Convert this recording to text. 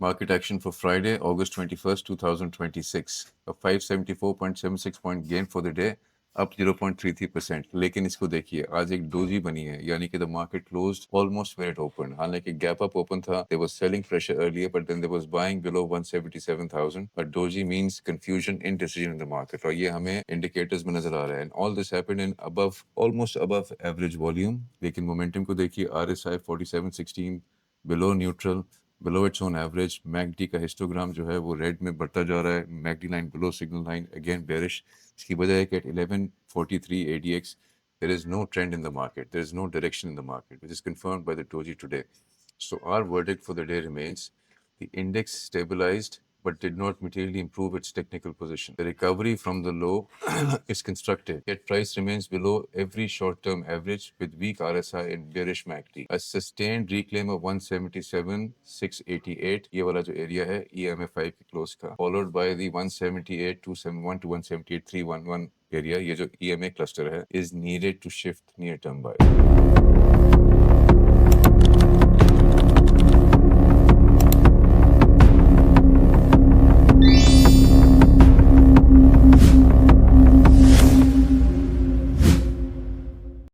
Market action for Friday, August 21st, 2026. A 574.76 point gain for the day, up 0.33%. लेकिन इसको देखिए, आज एक डोजी बनी है, यानी कि the market closed almost where it opened. हालांकि gap up open था, there was selling pressure earlier, but then there was buying below 177,000. But doji means confusion, indecision in the market. और ये हमें indicators में नजर आ रहा है. And all this happened in almost above average volume. लेकिन momentum को देखिए, RSI 4716 below neutral, below its own average. MACD का histogram जो है वो red में बढ़ता जा रहा है. MACD line below signal line, again bearish. इसकी वजह है कि at 1143 ADX there is no trend in the market, there is no direction in the market, which is confirmed by the doji today. So our verdict for the day remains: the index stabilized but did not materially improve its technical position. The recovery from the low is constructive, yet price remains below every short-term average with weak RSI and bearish MACD. A sustained reclaim of 177,688, ये वाला जो area है EMA5 के close का, followed by the 178,271 to 178,311 area, ये जो EMA cluster है, is needed to shift near-term buy.